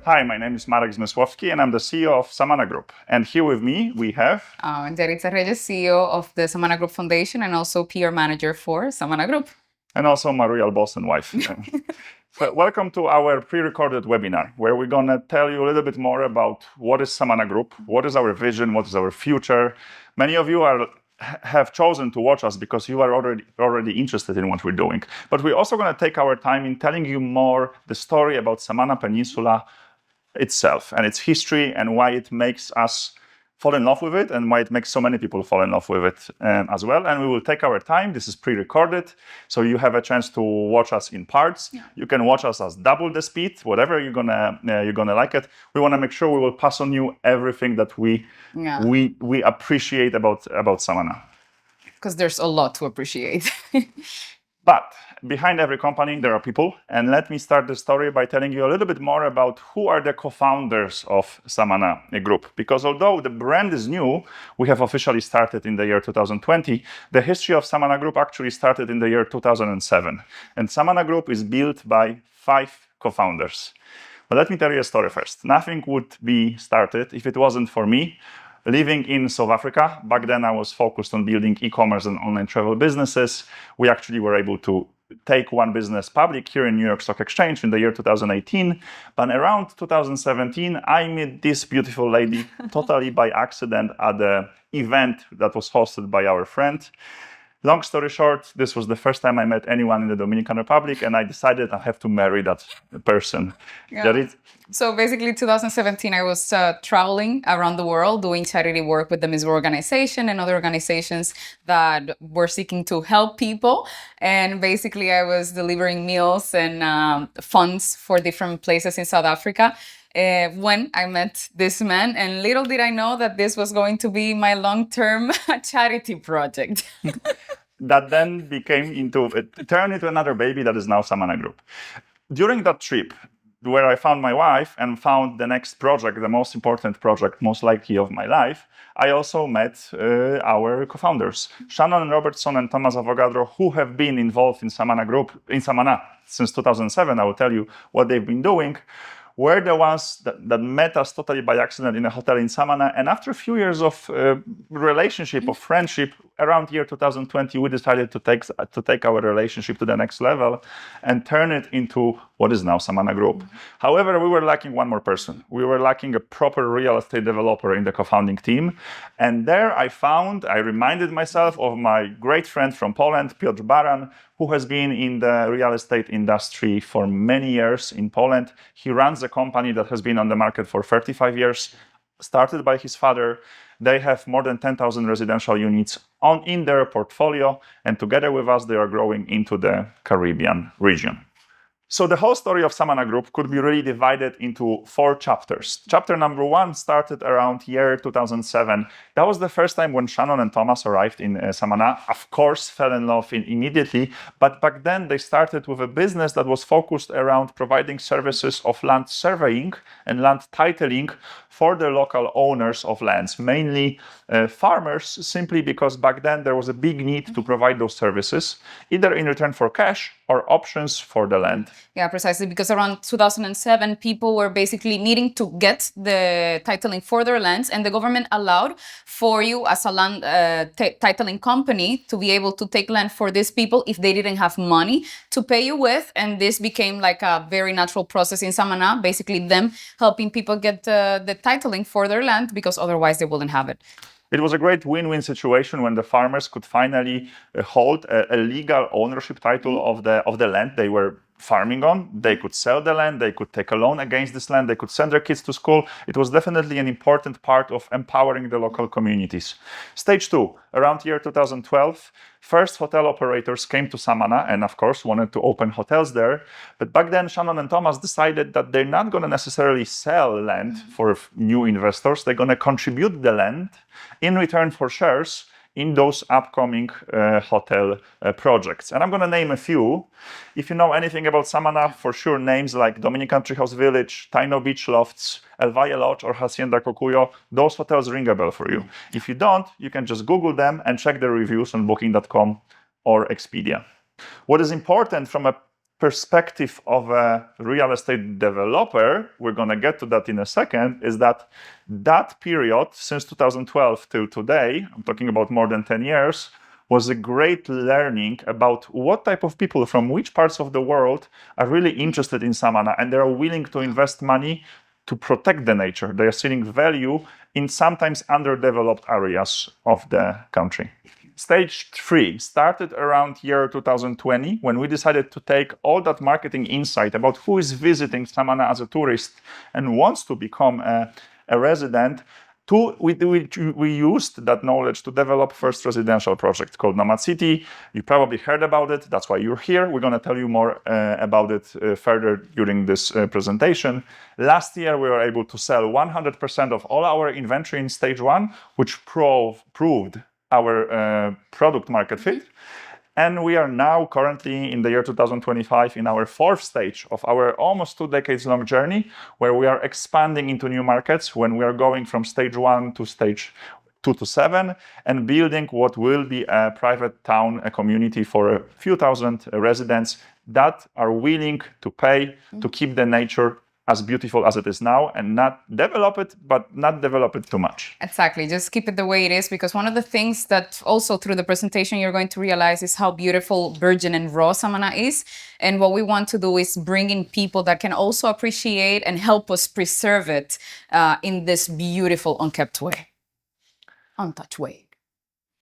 Hi, my name is Marek and I'm the CEO of Samana Group. And here with me, we have... And Yaritza, CEO of the Samana Group Foundation and also PR manager for Samana Group. And also my real boss and wife. So welcome to our pre-recorded webinar, where we're going to tell you a little bit more about what is Samana Group, what is our vision, what is our future. Many of you have chosen to watch us because you are already interested in what we're doing. But we're also going to take our time in telling you more the story about Samana Peninsula itself and its history and why it makes us fall in love with it and why it makes so many people fall in love with it as well. And we will take our time. This is pre-recorded, so you have a chance to watch us in parts. Yeah. You can watch us as double the speed, whatever you're gonna like it. We want to make sure we will pass on you everything that we appreciate about Samana. Because there's a lot to appreciate. But behind every company, there are people. And let me start the story by telling you a little bit more about who are the co-founders of Samana Group. Because although the brand is new, we have officially started in the year 2020. The history of Samana Group actually started in the year 2007. And Samana Group is built by 5 co-founders. But let me tell you a story first. Nothing would be started if it wasn't for me. Living in South Africa, back then I was focused on building e-commerce and online travel businesses. We actually were able to take one business public here in New York Stock Exchange in the year 2018. But around 2017, I met this beautiful lady totally by accident at an event that was hosted by our friend. Long story short, this was the first time I met anyone in the Dominican Republic, and I decided I have to marry that person. Yeah. So basically, 2017, I was traveling around the world doing charity work with the Miss World organization and other organizations that were seeking to help people. And basically, I was delivering meals and funds for different places in South Africa. When I met this man, and little did I know that this was going to be my long-term charity project. That then turned into another baby that is now Samana Group. During that trip, where I found my wife and found the next project, the most important project, most likely of my life, I also met our co-founders, Shannon Robertson and Thomas Avogadro, who have been involved in Samana since 2007. I will tell you what they've been doing. Were the ones that met us totally by accident in a hotel in Samana. And after a few years of relationship, of friendship, around year 2020, we decided to take our relationship to the next level and turn it into what is now Samana Group. However, we were lacking one more person. We were lacking a proper real estate developer in the co-founding team. And there I reminded myself of my great friend from Poland, Piotr Baran, who has been in the real estate industry for many years in Poland. He runs a company that has been on the market for 35 years, started by his father. They have more than 10,000 residential units in their portfolio, and together with us, they are growing into the Caribbean region. So the whole story of Samana Group could be really divided into 4 chapters. Chapter number 1 started around year 2007. That was the first time when Shannon and Thomas arrived in Samana. Of course, fell in love immediately. But back then, they started with a business that was focused around providing services of land surveying and land titling for the local owners of lands, mainly farmers, simply because back then there was a big need to provide those services, either in return for cash or options for the land. Yeah, precisely, because around 2007, people were basically needing to get the titling for their lands, and the government allowed for you as a land titling company to be able to take land for these people if they didn't have money to pay you with, and this became like a very natural process in Samana, basically them helping people get the titling for their land because otherwise they wouldn't have it. It was a great win-win situation when the farmers could finally hold a legal ownership title of the land they were farming on. They could sell the land, they could take a loan against this land, they could send their kids to school. It was definitely an important part of empowering the local communities. Stage 2, around year 2012, first hotel operators came to Samana and of course wanted to open hotels there. But back then, Shannon and Thomas decided that they're not going to necessarily sell land for new investors. They're going to contribute the land in return for shares in those upcoming hotel projects. And I'm going to name a few. If you know anything about Samana, for sure names like Dominican Treehouse Village, Taino Beach Lofts, El Valle Lodge or Hacienda Cocuyo, those hotels ring a bell for you. If you don't, you can just Google them and check the reviews on booking.com or Expedia. What is important from a perspective of a real estate developer, we're going to get to that in a second, is that that period, since 2012 till today, I'm talking about more than 10 years, was a great learning about what type of people from which parts of the world are really interested in Samaná, and they're willing to invest money to protect the nature. They are seeing value in sometimes underdeveloped areas of the country. Stage 3 started around year 2020 when we decided to take all that marketing insight about who is visiting Samaná as a tourist and wants to become a resident. We used that knowledge to develop first residential project called Nomad City. You probably heard about it. That's why you're here. We're going to tell you more about it further during this presentation. Last year, we were able to sell 100% of all our inventory in stage 1, which proved our product market fit. And we are now currently in the year 2025 in our 4th stage of our almost 2 decades long journey, where we are expanding into new markets when we are going from stage 1 to stage 2 to 7 and building what will be a private town, a community for a few thousand residents that are willing to pay to keep the nature as beautiful as it is now and not develop it, but not develop it too much. Exactly. Just keep it the way it is, because one of the things that also through the presentation you're going to realize is how beautiful virgin and raw Samaná is. And what we want to do is bring in people that can also appreciate and help us preserve it in this beautiful, unkept way. Untouched way.